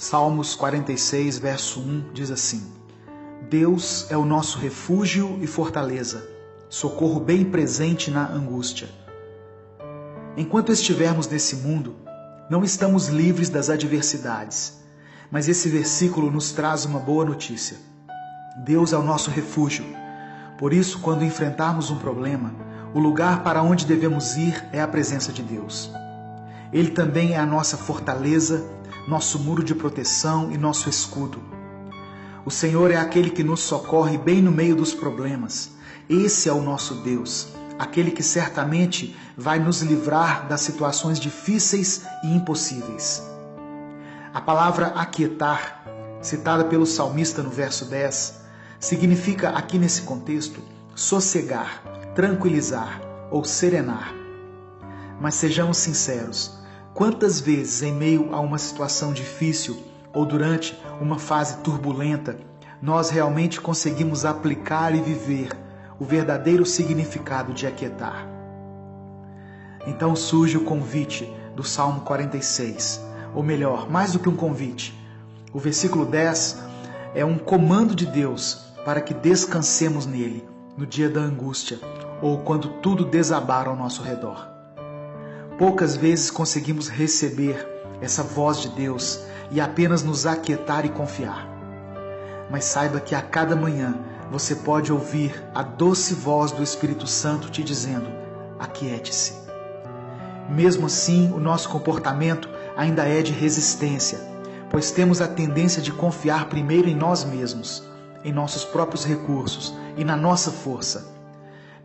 Salmos 46, verso 1 diz assim: Deus é o nosso refúgio e fortaleza, socorro bem presente na angústia. Enquanto estivermos nesse mundo, não estamos livres das adversidades, mas esse versículo nos traz uma boa notícia. Deus é o nosso refúgio. Por isso, quando enfrentarmos um problema, o lugar para onde devemos ir é a presença de Deus. Ele também é a nossa fortaleza, nosso muro de proteção e nosso escudo. O Senhor é aquele que nos socorre bem no meio dos problemas. Esse é o nosso Deus, aquele que certamente vai nos livrar das situações difíceis e impossíveis. A palavra aquietar, citada pelo salmista no verso 10, significa aqui nesse contexto sossegar, tranquilizar ou serenar. Mas sejamos sinceros, quantas vezes em meio a uma situação difícil ou durante uma fase turbulenta, nós realmente conseguimos aplicar e viver o verdadeiro significado de aquietar? Então surge o convite do Salmo 46, ou melhor, mais do que um convite. O versículo 10 é um comando de Deus para que descansemos nele no dia da angústia ou quando tudo desabar ao nosso redor. Poucas vezes conseguimos receber essa voz de Deus e apenas nos aquietar e confiar. Mas saiba que a cada manhã você pode ouvir a doce voz do Espírito Santo te dizendo: aquiete-se. Mesmo assim, o nosso comportamento ainda é de resistência, pois temos a tendência de confiar primeiro em nós mesmos, em nossos próprios recursos e na nossa força,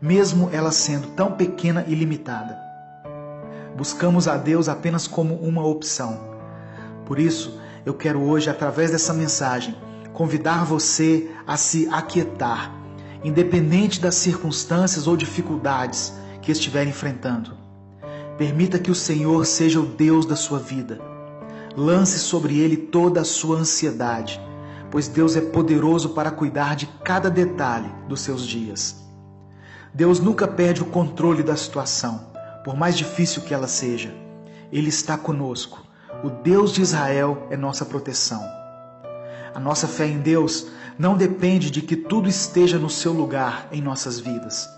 mesmo ela sendo tão pequena e limitada. Buscamos a Deus apenas como uma opção. Por isso, eu quero hoje, através dessa mensagem, convidar você a se aquietar, independente das circunstâncias ou dificuldades que estiver enfrentando. Permita que o Senhor seja o Deus da sua vida. Lance sobre Ele toda a sua ansiedade, pois Deus é poderoso para cuidar de cada detalhe dos seus dias. Deus nunca perde o controle da situação, por mais difícil que ela seja. Ele está conosco. O Deus de Israel é nossa proteção. A nossa fé em Deus não depende de que tudo esteja no seu lugar em nossas vidas.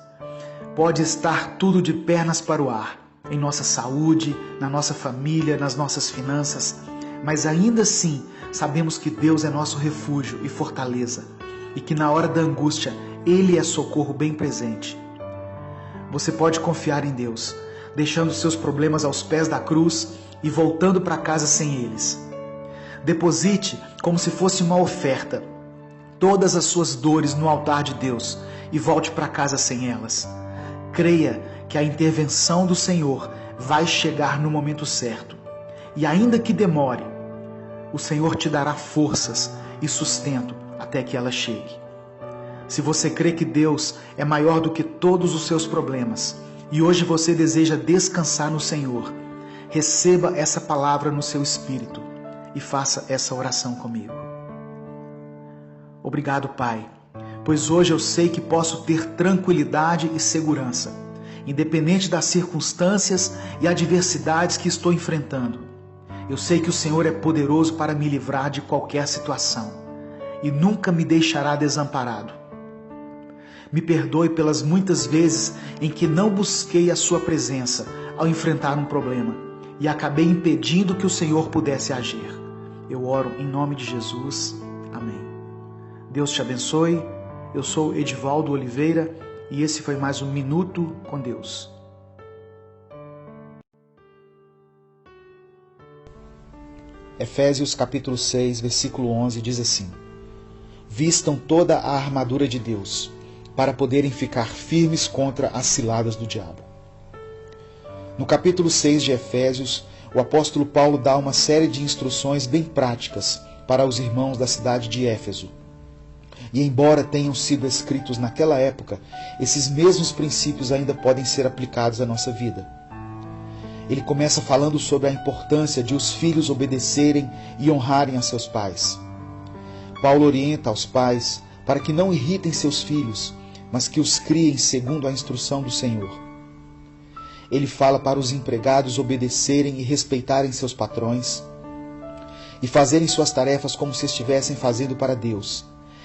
Pode estar tudo de pernas para o ar, em nossa saúde, na nossa família, nas nossas finanças, mas ainda assim sabemos que Deus é nosso refúgio e fortaleza e que na hora da angústia Ele é socorro bem presente. Você pode confiar em Deus, deixando seus problemas aos pés da cruz e voltando para casa sem eles. Deposite, como se fosse uma oferta, todas as suas dores no altar de Deus e volte para casa sem elas. Creia que a intervenção do Senhor vai chegar no momento certo. E ainda que demore, o Senhor te dará forças e sustento até que ela chegue. Se você crê que Deus é maior do que todos os seus problemas e hoje você deseja descansar no Senhor, receba essa palavra no seu espírito e faça essa oração comigo. Obrigado, Pai, pois hoje eu sei que posso ter tranquilidade e segurança, independente das circunstâncias e adversidades que estou enfrentando. Eu sei que o Senhor é poderoso para me livrar de qualquer situação e nunca me deixará desamparado. Me perdoe pelas muitas vezes em que não busquei a sua presença ao enfrentar um problema e acabei impedindo que o Senhor pudesse agir. Eu oro em nome de Jesus. Amém. Deus te abençoe. Eu sou Edivaldo Oliveira e esse foi mais um Minuto com Deus. Efésios capítulo 6, versículo 11 diz assim: Vistam toda a armadura de Deus, para poderem ficar firmes contra as ciladas do diabo. No capítulo 6 de Efésios, o apóstolo Paulo dá uma série de instruções bem práticas para os irmãos da cidade de Éfeso. E embora tenham sido escritos naquela época, esses mesmos princípios ainda podem ser aplicados à nossa vida. Ele começa falando sobre a importância de os filhos obedecerem e honrarem a seus pais. Paulo orienta aos pais para que não irritem seus filhos, mas que os criem segundo a instrução do Senhor. Ele fala para os empregados obedecerem e respeitarem seus patrões. e fazerem suas tarefas como se estivessem fazendo para Deus.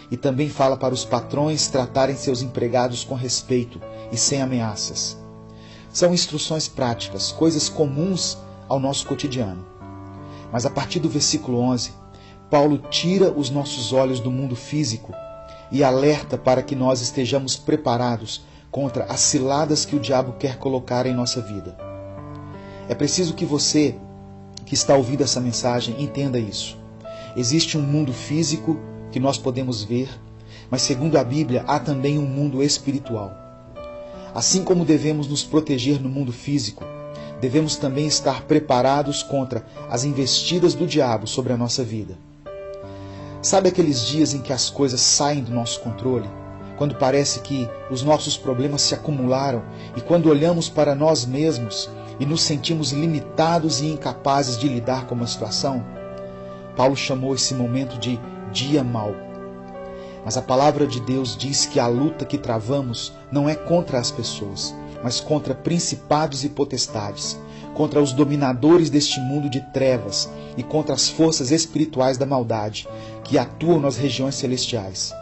E também fala para os patrões tratarem seus empregados com respeito e sem ameaças. São instruções práticas, coisas comuns ao nosso cotidiano. Mas a partir do versículo 11, Paulo tira os nossos olhos do mundo físico e alerta para que nós estejamos preparados contra as ciladas que o diabo quer colocar em nossa vida. É preciso que você, que está ouvindo essa mensagem, entenda isso. Existe um mundo físico que nós podemos ver, mas segundo a Bíblia, há também um mundo espiritual. Assim como devemos nos proteger no mundo físico, devemos também estar preparados contra as investidas do diabo sobre a nossa vida. Sabe aqueles dias em que as coisas saem do nosso controle? Quando parece que os nossos problemas se acumularam e quando olhamos para nós mesmos e nos sentimos limitados e incapazes de lidar com uma situação? Paulo chamou esse momento de dia mau. Mas a palavra de Deus diz que a luta que travamos não é contra as pessoas, mas contra principados e potestades, contra os dominadores deste mundo de trevas e contra as forças espirituais da maldade que atuam nas regiões celestiais.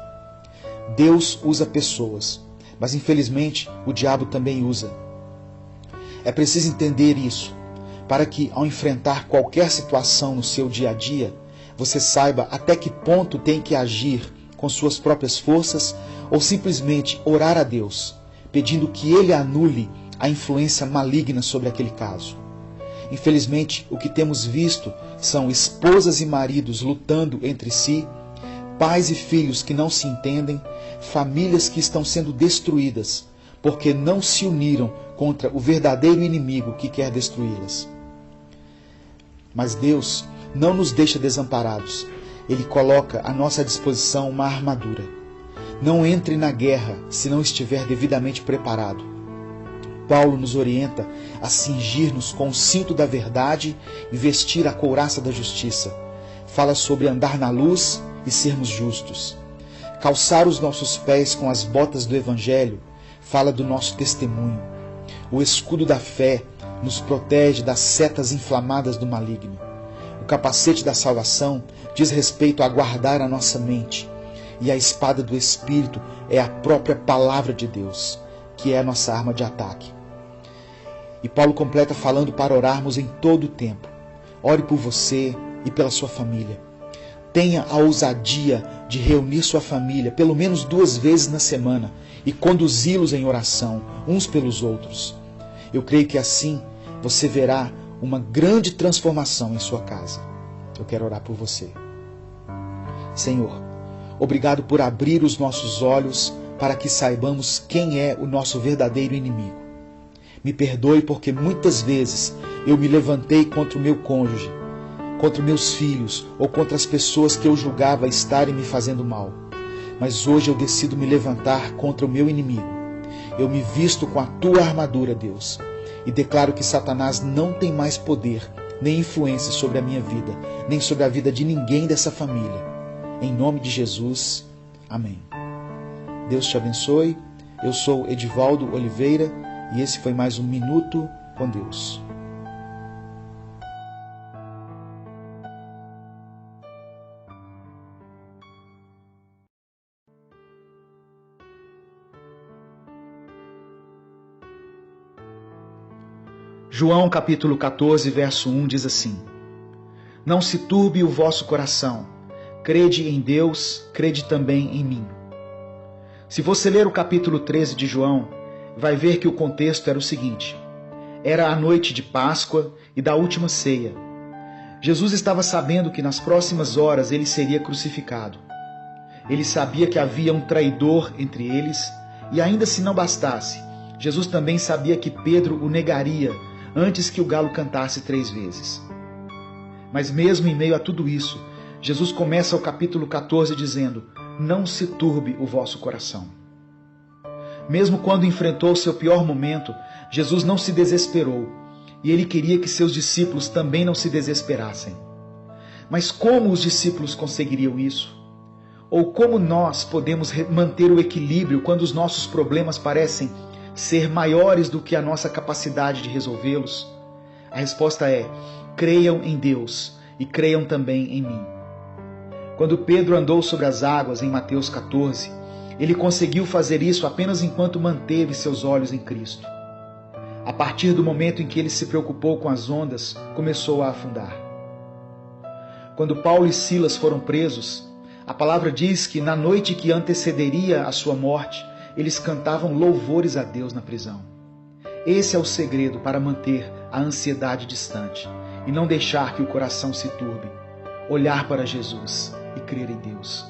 Deus usa pessoas, mas infelizmente o diabo também usa. É preciso entender isso, para que ao enfrentar qualquer situação no seu dia a dia, você saiba até que ponto tem que agir com suas próprias forças ou simplesmente orar a Deus, pedindo que Ele anule a influência maligna sobre aquele caso. Infelizmente, o que temos visto são esposas e maridos lutando entre si, pais e filhos que não se entendem, famílias que estão sendo destruídas porque não se uniram contra o verdadeiro inimigo que quer destruí-las. Mas Deus não nos deixa desamparados. Ele coloca à nossa disposição uma armadura. Não entre na guerra se não estiver devidamente preparado. Paulo nos orienta a cingir-nos com o cinto da verdade e vestir a couraça da justiça. Fala sobre andar na luz e sermos justos. Calçar os nossos pés com as botas do Evangelho fala do nosso testemunho. O escudo da fé nos protege das setas inflamadas do maligno. O capacete da salvação diz respeito a guardar a nossa mente. E a espada do Espírito é a própria palavra de Deus, que é a nossa arma de ataque. E Paulo completa falando para orarmos em todo o tempo. Ore por você e pela sua família. Tenha a ousadia de reunir sua família pelo menos 2 vezes na semana e conduzi-los em oração, uns pelos outros. Eu creio que assim você verá uma grande transformação em sua casa. Eu quero orar por você. Senhor, obrigado por abrir os nossos olhos para que saibamos quem é o nosso verdadeiro inimigo. Me perdoe porque muitas vezes eu me levantei contra o meu cônjuge, contra meus filhos ou contra as pessoas que eu julgava estarem me fazendo mal. Mas hoje eu decido me levantar contra o meu inimigo. Eu me visto com a tua armadura, Deus, e declaro que Satanás não tem mais poder nem influência sobre a minha vida, nem sobre a vida de ninguém dessa família. Em nome de Jesus, amém. Deus te abençoe. Eu sou Edivaldo Oliveira e esse foi mais um Minuto com Deus. João capítulo 14, verso 1 diz assim: Não se turbe o vosso coração, crede em Deus, crede também em mim. Se você ler o capítulo 13 de João, vai ver que o contexto era o seguinte: era a noite de Páscoa e da última ceia. Jesus estava sabendo que nas próximas horas ele seria crucificado. Ele sabia que havia um traidor entre eles, e ainda se não bastasse, Jesus também sabia que Pedro o negaria antes que o galo cantasse 3 vezes. Mas mesmo em meio a tudo isso, Jesus começa o capítulo 14 dizendo: não se turbe o vosso coração. Mesmo quando enfrentou seu pior momento, Jesus não se desesperou, e ele queria que seus discípulos também não se desesperassem. Mas como os discípulos conseguiriam isso? Ou como nós podemos manter o equilíbrio quando os nossos problemas parecem ser maiores do que a nossa capacidade de resolvê-los? A resposta é: creiam em Deus e creiam também em mim. Quando Pedro andou sobre as águas em Mateus 14, ele conseguiu fazer isso apenas enquanto manteve seus olhos em Cristo. A partir do momento em que ele se preocupou com as ondas, começou a afundar. Quando Paulo e Silas foram presos, a palavra diz que na noite que antecederia a sua morte, eles cantavam louvores a Deus na prisão. Esse é o segredo para manter a ansiedade distante e não deixar que o coração se turbe. Olhar para Jesus e crer em Deus.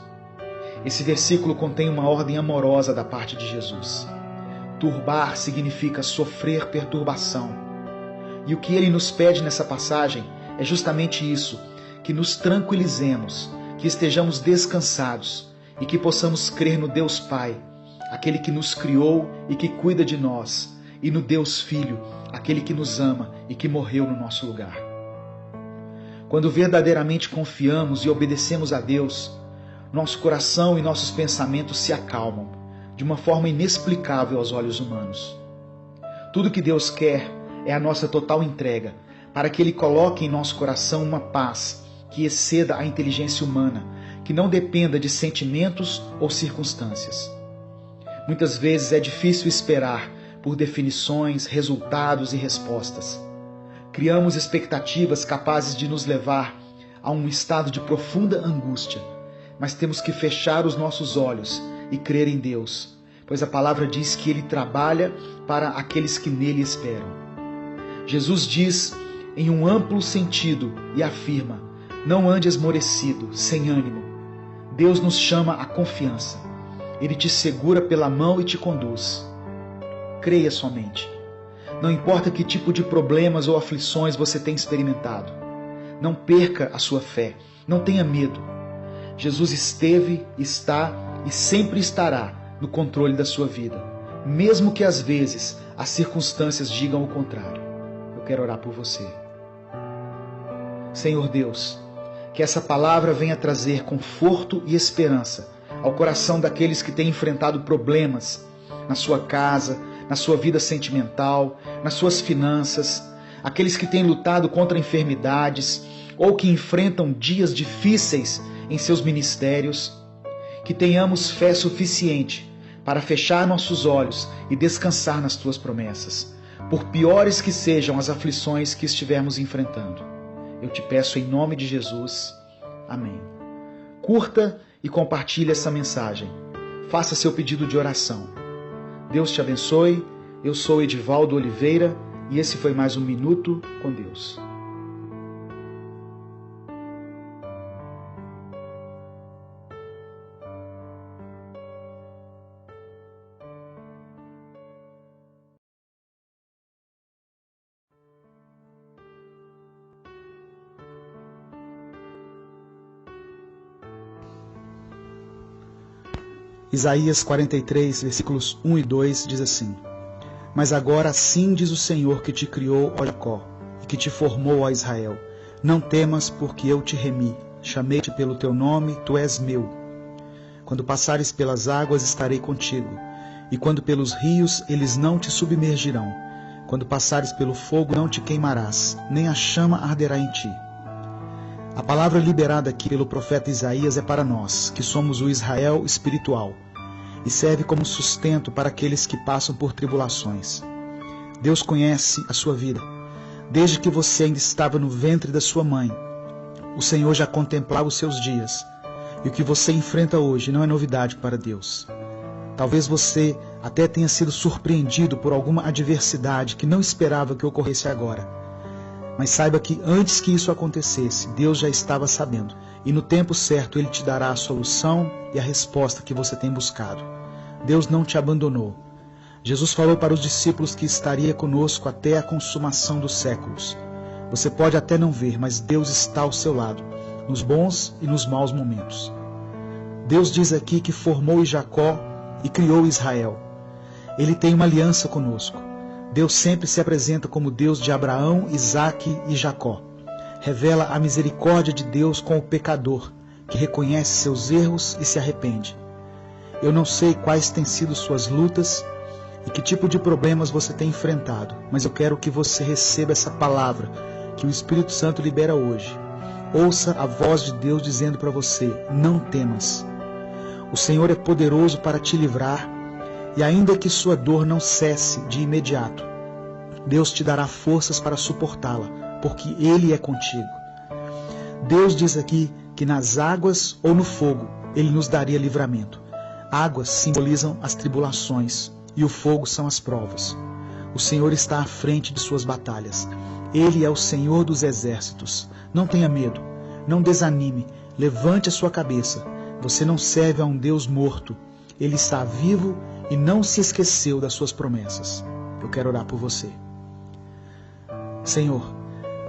Esse versículo contém uma ordem amorosa da parte de Jesus. Turbar significa sofrer perturbação. E o que ele nos pede nessa passagem é justamente isso, que nos tranquilizemos, que estejamos descansados e que possamos crer no Deus Pai, aquele que nos criou e que cuida de nós, e no Deus Filho, aquele que nos ama e que morreu no nosso lugar. Quando verdadeiramente confiamos e obedecemos a Deus, nosso coração e nossos pensamentos se acalmam, de uma forma inexplicável aos olhos humanos. Tudo que Deus quer é a nossa total entrega, para que Ele coloque em nosso coração uma paz que exceda a inteligência humana, que não dependa de sentimentos ou circunstâncias. Muitas vezes é difícil esperar por definições, resultados e respostas. Criamos expectativas capazes de nos levar a um estado de profunda angústia, mas temos que fechar os nossos olhos e crer em Deus, pois a palavra diz que Ele trabalha para aqueles que nele esperam. Jesus diz em um amplo sentido e afirma: não ande esmorecido, sem ânimo. Deus nos chama à confiança. Ele te segura pela mão e te conduz. Creia somente. Não importa que tipo de problemas ou aflições você tem experimentado. Não perca a sua fé. Não tenha medo. Jesus esteve, está e sempre estará no controle da sua vida, mesmo que às vezes as circunstâncias digam o contrário. Eu quero orar por você. Senhor Deus, que essa palavra venha trazer conforto e esperança ao coração daqueles que têm enfrentado problemas na sua casa, na sua vida sentimental, nas suas finanças, aqueles que têm lutado contra enfermidades ou que enfrentam dias difíceis em seus ministérios. Que tenhamos fé suficiente para fechar nossos olhos e descansar nas tuas promessas, por piores que sejam as aflições que estivermos enfrentando. Eu te peço em nome de Jesus. Amém. Curta e compartilhe essa mensagem. Faça seu pedido de oração. Deus te abençoe. Eu sou Edivaldo Oliveira e esse foi mais um Minuto com Deus. Isaías 43, versículos 1 e 2 diz assim: Mas agora assim diz o Senhor que te criou, ó Jacó, e que te formou, ó Israel. Não temas, porque eu te remi. Chamei-te pelo teu nome, tu és meu. Quando passares pelas águas, estarei contigo. E quando pelos rios, eles não te submergirão. Quando passares pelo fogo, não te queimarás, nem a chama arderá em ti. A palavra liberada aqui pelo profeta Isaías é para nós, que somos o Israel espiritual, e serve como sustento para aqueles que passam por tribulações. Deus conhece a sua vida. Desde que você ainda estava no ventre da sua mãe, o Senhor já contemplava os seus dias, e o que você enfrenta hoje não é novidade para Deus. Talvez você até tenha sido surpreendido por alguma adversidade que não esperava que ocorresse agora. Mas saiba que antes que isso acontecesse, Deus já estava sabendo. E no tempo certo Ele te dará a solução e a resposta que você tem buscado. Deus não te abandonou. Jesus falou para os discípulos que estaria conosco até a consumação dos séculos. Você pode até não ver, mas Deus está ao seu lado, nos bons e nos maus momentos. Deus diz aqui que formou Jacó e criou Israel. Ele tem uma aliança conosco. Deus sempre se apresenta como Deus de Abraão, Isaque e Jacó. Revela a misericórdia de Deus com o pecador, que reconhece seus erros e se arrepende. Eu não sei quais têm sido suas lutas e que tipo de problemas você tem enfrentado, mas eu quero que você receba essa palavra que o Espírito Santo libera hoje ouça a voz de Deus dizendo para você: não temas. O Senhor é poderoso para te livrar, e ainda que sua dor não cesse de imediato, Deus te dará forças para suportá-la, porque Ele é contigo. Deus diz aqui que nas águas ou no fogo Ele nos daria livramento. Águas simbolizam as tribulações e o fogo são as provas. O Senhor está à frente de suas batalhas. Ele é o Senhor dos exércitos. Não tenha medo, não desanime, levante a sua cabeça. Você não serve a um Deus morto. Ele está vivo e não se esqueceu das suas promessas. Eu quero orar por você. Senhor,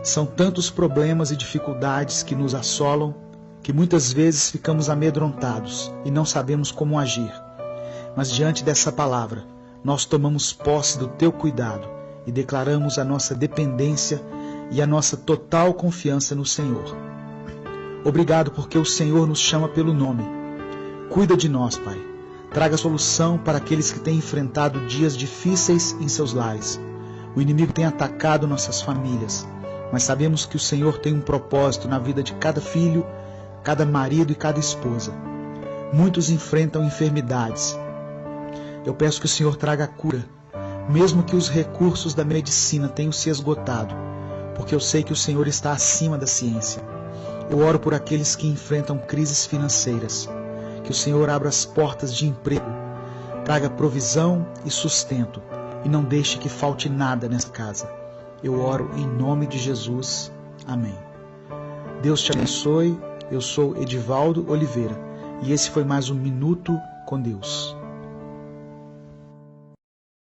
são tantos problemas e dificuldades que nos assolam, que muitas vezes ficamos amedrontados e não sabemos como agir. Mas diante dessa palavra, nós tomamos posse do Teu cuidado e declaramos a nossa dependência e a nossa total confiança no Senhor. Obrigado porque o Senhor nos chama pelo nome. Cuida de nós, Pai. Traga solução para aqueles que têm enfrentado dias difíceis em seus lares. O inimigo tem atacado nossas famílias, mas sabemos que o Senhor tem um propósito na vida de cada filho, cada marido e cada esposa. Muitos enfrentam enfermidades. Eu peço que o Senhor traga a cura, mesmo que os recursos da medicina tenham se esgotado, porque eu sei que o Senhor está acima da ciência. Eu oro por aqueles que enfrentam crises financeiras, que o Senhor abra as portas de emprego, traga provisão e sustento, e não deixe que falte nada nessa casa. Eu oro em nome de Jesus. Amém. Deus te abençoe. Eu sou Edivaldo Oliveira e esse foi mais um Minuto com Deus.